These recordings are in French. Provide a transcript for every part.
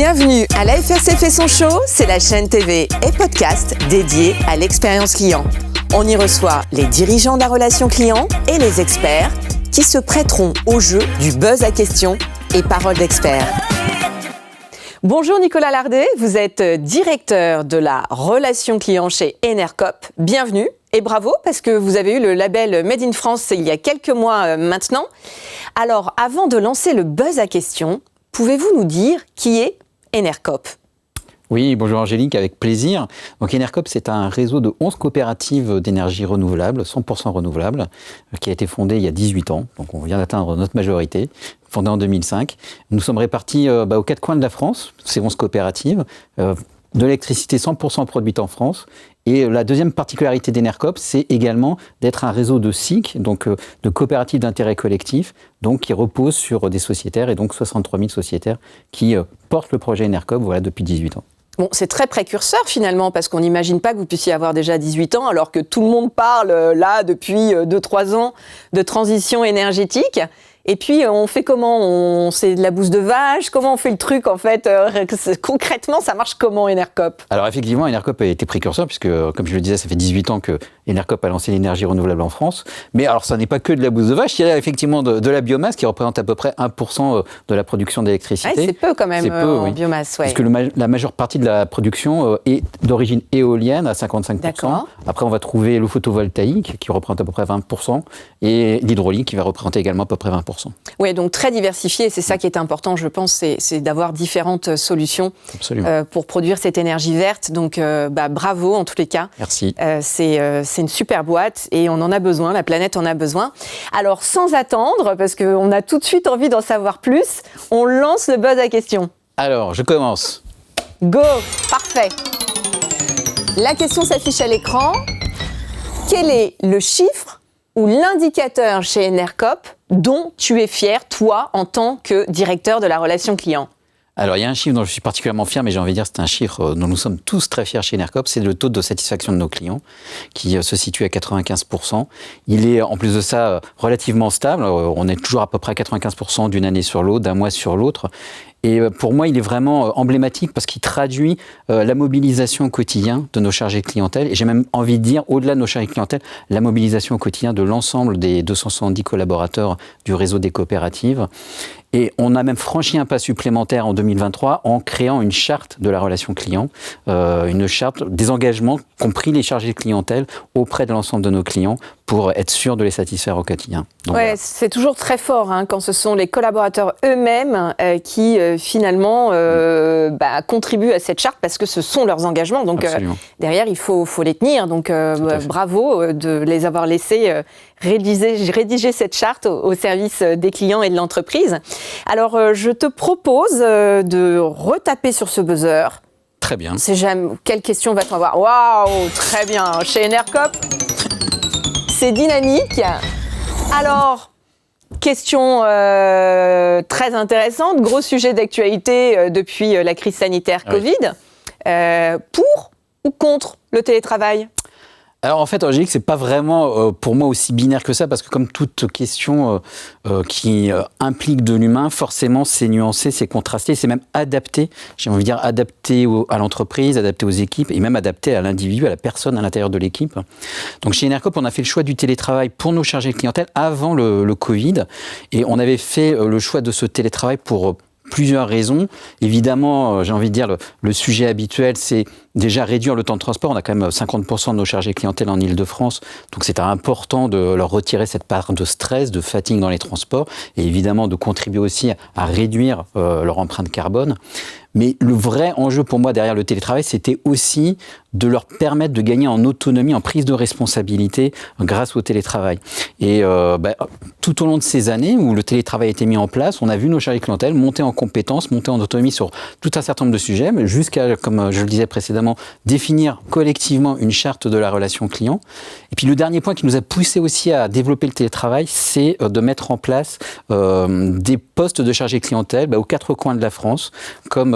Bienvenue à l'AFRC fait son show, c'est la chaîne TV et podcast dédiée à l'expérience client. On y reçoit les dirigeants de la relation client et les experts qui se prêteront au jeu du buzz à questions et paroles d'experts. Bonjour Nicolas Lardet, vous êtes directeur de la relation client chez Enercop. Bienvenue et bravo parce que vous avez eu le label Made in France il y a quelques mois maintenant. Alors avant de lancer le buzz à questions, pouvez-vous nous dire qui est Enercop ? Oui, bonjour Angélique, avec plaisir. Donc Enercop, c'est un réseau de 11 coopératives d'énergie renouvelable, 100% renouvelables, qui a été fondé il y a 18 ans. Donc on vient d'atteindre notre majorité, fondé en 2005. Nous sommes répartis aux quatre coins de la France, ces 11 coopératives, de l'électricité 100% produite en France. Et la deuxième particularité d'Enercop, c'est également d'être un réseau de SIC, donc de coopératives d'intérêt collectif, donc qui repose sur des sociétaires, et donc 63 000 sociétaires qui portent le projet Enercop depuis 18 ans. Bon, c'est très précurseur finalement, parce qu'on n'imagine pas que vous puissiez avoir déjà 18 ans, alors que tout le monde parle là depuis 2-3 ans de transition énergétique. Et puis, on fait comment ? C'est de la bouse de vache ? Comment on fait le truc, en fait ? Concrètement, ça marche comment, Enercop ? Alors, effectivement, Enercop a été précurseur, puisque, comme je le disais, ça fait 18 ans que Enercop a lancé l'énergie renouvelable en France. Mais alors, ça n'est pas que de la bouse de vache. Il y a effectivement de la biomasse qui représente à peu près 1% de la production d'électricité. Ouais, c'est peu quand même en biomasse. Ouais. Puisque la majeure partie de la production est d'origine éolienne à 55%. D'accord. Après, on va trouver le photovoltaïque qui représente à peu près 20% et l'hydraulique qui va représenter également à peu près 20%. Oui, donc très diversifié, c'est ça qui est important, je pense, c'est d'avoir différentes solutions pour produire cette énergie verte. Donc, bravo en tous les cas. Merci. C'est une super boîte et on en a besoin, la planète en a besoin. Alors, sans attendre, parce qu'on a tout de suite envie d'en savoir plus, on lance le buzz à questions. Alors, je commence. Go, parfait. La question s'affiche à l'écran. Quel est le chiffre ou l'indicateur chez Enercop dont tu es fier, toi, en tant que directeur de la relation client ? Alors, il y a un chiffre dont je suis particulièrement fier, mais j'ai envie de dire que c'est un chiffre dont nous sommes tous très fiers chez Enercop, c'est le taux de satisfaction de nos clients, qui se situe à 95%. Il est, en plus de ça, relativement stable. On est toujours à peu près à 95% d'une année sur l'autre, d'un mois sur l'autre. Et pour moi, il est vraiment emblématique parce qu'il traduit la mobilisation au quotidien de nos chargés de clientèle. Et j'ai même envie de dire, au-delà de nos chargés de clientèle, la mobilisation au quotidien de l'ensemble des 270 collaborateurs du réseau des coopératives. Et on a même franchi un pas supplémentaire en 2023 en créant une charte de la relation client, une charte des engagements qu'ont pris les chargés de clientèle auprès de l'ensemble de nos clients pour être sûr de les satisfaire au quotidien. Donc, ouais, voilà. C'est toujours très fort quand ce sont les collaborateurs eux-mêmes qui finalement contribuent à cette charte parce que ce sont leurs engagements. Donc derrière, il faut les tenir. Donc bravo de les avoir laissés rédiger cette charte au service des clients et de l'entreprise. Alors je te propose de retaper sur ce buzzer. Très bien. C'est jamais quelle question va-t-on avoir ? Waouh, très bien. Chez Enercop, c'est dynamique. Alors, question très intéressante, gros sujet d'actualité depuis la crise sanitaire Covid. Pour ou contre le télétravail ? Alors en fait, Angélique, c'est pas vraiment pour moi aussi binaire que ça, parce que comme toute question qui implique de l'humain, forcément c'est nuancé, c'est contrasté, c'est même adapté, j'ai envie de dire adapté à l'entreprise, adapté aux équipes et même adapté à l'individu, à la personne à l'intérieur de l'équipe. Donc chez Enercop, on a fait le choix du télétravail pour nos chargés de clientèle avant le Covid, et on avait fait le choix de ce télétravail pour plusieurs raisons. Évidemment, j'ai envie de dire, le sujet habituel, c'est déjà réduire le temps de transport. On a quand même 50% de nos chargés clientèle en Ile-de-France, donc c'est important de leur retirer cette part de stress, de fatigue dans les transports, et évidemment de contribuer aussi à réduire leur empreinte carbone. Mais le vrai enjeu pour moi derrière le télétravail, c'était aussi de leur permettre de gagner en autonomie, en prise de responsabilité grâce au télétravail. Et tout au long de ces années où le télétravail a été mis en place, on a vu nos chargés clientèle monter en compétences, monter en autonomie sur tout un certain nombre de sujets, mais jusqu'à, comme je le disais précédemment, définir collectivement une charte de la relation client. Et puis le dernier point qui nous a poussé aussi à développer le télétravail, c'est de mettre en place des postes de chargés clientèle aux quatre coins de la France, comme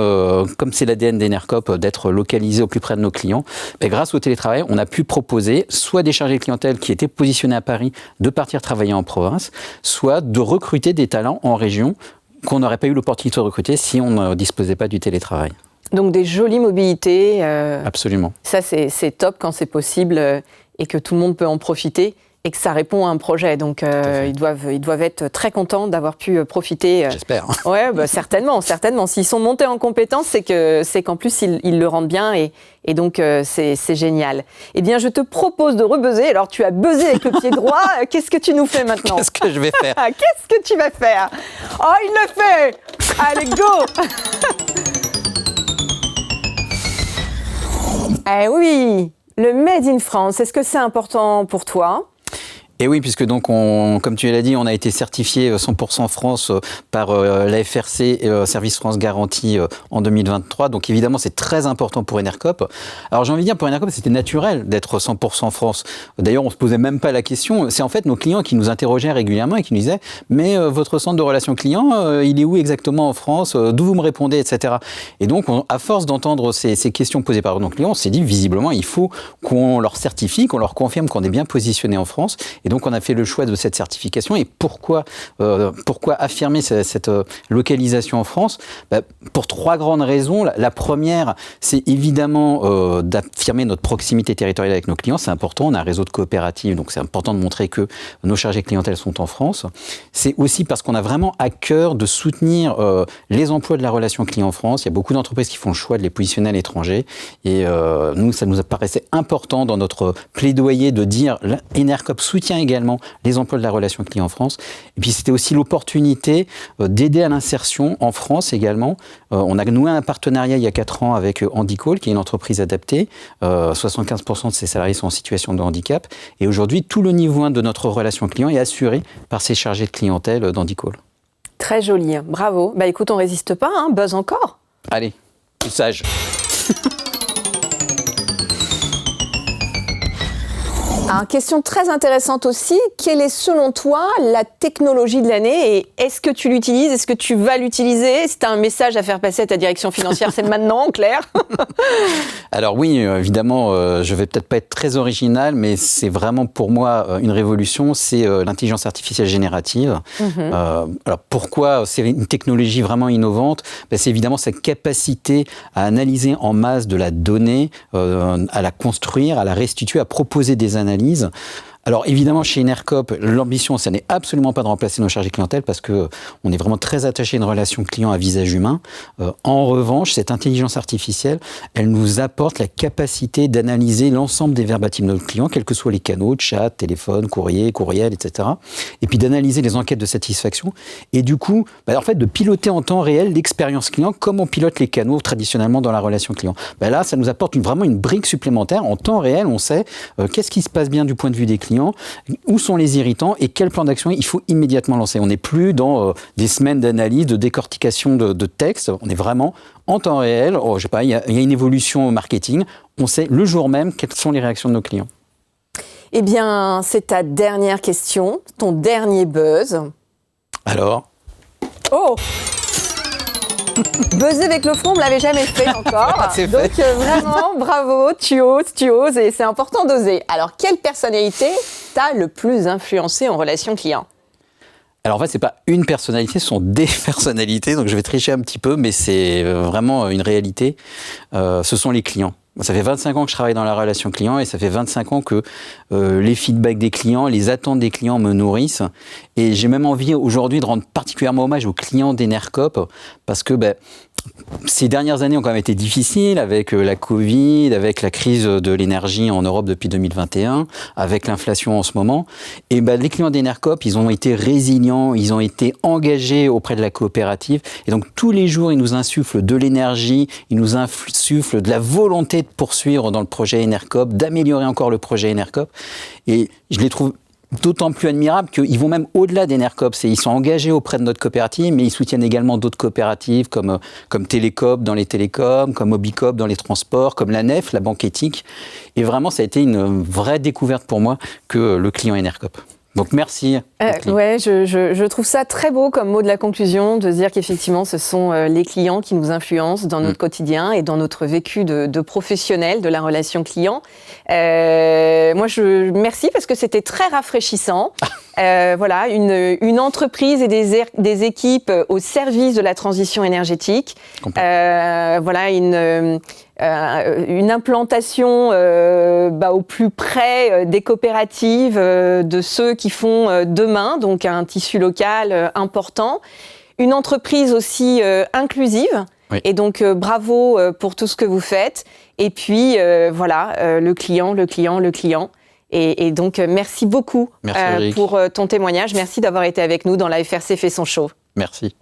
c'est l'ADN d'Enercop d'être localisé au plus près de nos clients. Grâce au télétravail, on a pu proposer soit des chargés de clientèle qui étaient positionnés à Paris de partir travailler en province, soit de recruter des talents en région qu'on n'aurait pas eu l'opportunité de recruter si on ne disposait pas du télétravail. Donc des jolies mobilités. Absolument. Ça, c'est top quand c'est possible et que tout le monde peut en profiter et que ça répond à un projet. Donc ils doivent être très contents d'avoir pu profiter. J'espère. Ouais, certainement. S'ils sont montés en compétence, c'est qu'en plus ils le rendent bien et donc c'est génial. Eh bien, je te propose de rebuzzer. Alors tu as buzzé avec le pied droit. Qu'est-ce que tu nous fais maintenant? Qu'est-ce que je vais faire? Qu'est-ce que tu vas faire? Oh, il le fait! Allez, go! Eh oui, le Made in France, est-ce que c'est important pour toi? Et oui, puisque donc, comme tu l'as dit, on a été certifié 100% France par la FRC, Service France Garantie en 2023. Donc évidemment, c'est très important pour Enercop. Alors j'ai envie de dire, pour Enercop, c'était naturel d'être 100% France. D'ailleurs, on ne se posait même pas la question. C'est en fait nos clients qui nous interrogeaient régulièrement et qui nous disaient « Mais votre centre de relations clients, il est où exactement en France? D'où vous me répondez ?» etc. Et donc, à force d'entendre ces questions posées par nos clients, on s'est dit, visiblement, il faut qu'on leur certifie, qu'on leur confirme qu'on est bien positionné en France. Et donc, on a fait le choix de cette certification. Et pourquoi affirmer cette localisation en France? Pour 3 grandes raisons. La première, c'est évidemment d'affirmer notre proximité territoriale avec nos clients. C'est important. On a un réseau de coopératives, donc c'est important de montrer que nos chargés clientèle sont en France. C'est aussi parce qu'on a vraiment à cœur de soutenir les emplois de la relation client en France. Il y a beaucoup d'entreprises qui font le choix de les positionner à l'étranger. Et nous, ça nous paraissait important dans notre plaidoyer de dire Enercop soutient également les emplois de la relation client en France. Et puis c'était aussi l'opportunité d'aider à l'insertion en France également. On a noué un partenariat il y a 4 ans avec Handicall, qui est une entreprise adaptée. 75% de ses salariés sont en situation de handicap. Et aujourd'hui, tout le niveau 1 de notre relation client est assuré par ces chargés de clientèle d'Handicall. Très joli, bravo. Écoute, on résiste pas, buzz encore. Allez, plus sage. Alors, question très intéressante aussi, quelle est selon toi la technologie de l'année et est-ce que tu l'utilises, est-ce que tu vas l'utiliser? Si tu as un message à faire passer à ta direction financière, c'est maintenant, Claire. Alors oui, évidemment, je vais peut-être pas être très original, mais c'est vraiment pour moi une révolution, c'est l'intelligence artificielle générative. Alors pourquoi c'est une technologie vraiment innovante? C'est évidemment sa capacité à analyser en masse de la donnée, à la construire, à la restituer, à proposer des analyses. Alors évidemment, chez Enercop, l'ambition, ça n'est absolument pas de remplacer nos chargés clientèle parce qu'on est vraiment très attaché à une relation client à visage humain. En revanche, cette intelligence artificielle, elle nous apporte la capacité d'analyser l'ensemble des verbatims de nos clients, quels que soient les canaux, chat, téléphone, courriel, etc. Et puis d'analyser les enquêtes de satisfaction. Et du coup, en fait, de piloter en temps réel l'expérience client comme on pilote les canaux traditionnellement dans la relation client. Là, ça nous apporte vraiment une brique supplémentaire. En temps réel, on sait qu'est-ce qui se passe bien du point de vue des clients, où sont les irritants et quel plan d'action il faut immédiatement lancer. On n'est plus dans des semaines d'analyse, de décortication de textes. On est vraiment en temps réel. Je sais pas, il y a une évolution au marketing. On sait le jour même quelles sont les réactions de nos clients. Eh bien, c'est ta dernière question, ton dernier buzz. Alors? Oh! Buzzer avec le front, on ne l'avait jamais fait encore. Donc vraiment, bravo, tu oses et c'est important d'oser. Alors, quelle personnalité t'a le plus influencé en relation client? Alors en fait, c'est pas une personnalité, ce sont des personnalités. Donc je vais tricher un petit peu, mais c'est vraiment une réalité. Ce sont les clients. Ça fait 25 ans que je travaille dans la relation client et ça fait 25 ans que les feedbacks des clients, les attentes des clients me nourrissent. Et j'ai même envie aujourd'hui de rendre particulièrement hommage aux clients d'Enercop parce que ces dernières années ont quand même été difficiles avec la Covid, avec la crise de l'énergie en Europe depuis 2021, avec l'inflation en ce moment. Et les clients d'Enercop, ils ont été résilients, ils ont été engagés auprès de la coopérative. Et donc tous les jours, ils nous insufflent de l'énergie, ils nous insufflent de la volonté de poursuivre dans le projet Enercop, d'améliorer encore le projet Enercop. Et je les trouve d'autant plus admirables qu'ils vont même au-delà d'Enercop. Ils sont engagés auprès de notre coopérative, mais ils soutiennent également d'autres coopératives comme Télécoop dans les télécoms, comme Mobicop dans les transports, comme la NEF, la banque éthique. Et vraiment, ça a été une vraie découverte pour moi que le client Enercop. Donc merci. Ouais, je trouve ça très beau comme mot de la conclusion, de se dire qu'effectivement ce sont les clients qui nous influencent dans notre quotidien et dans notre vécu de professionnel de la relation client. Moi, merci parce que c'était très rafraîchissant. Voilà, une entreprise et des équipes au service de la transition énergétique. Voilà, une implantation au plus près des coopératives, de ceux qui font demain, donc un tissu local important. Une entreprise aussi inclusive. Oui. Et donc, bravo pour tout ce que vous faites. Et puis, le client. Et donc, merci beaucoup pour ton témoignage. Merci d'avoir été avec nous dans la FRC fait son show. Merci.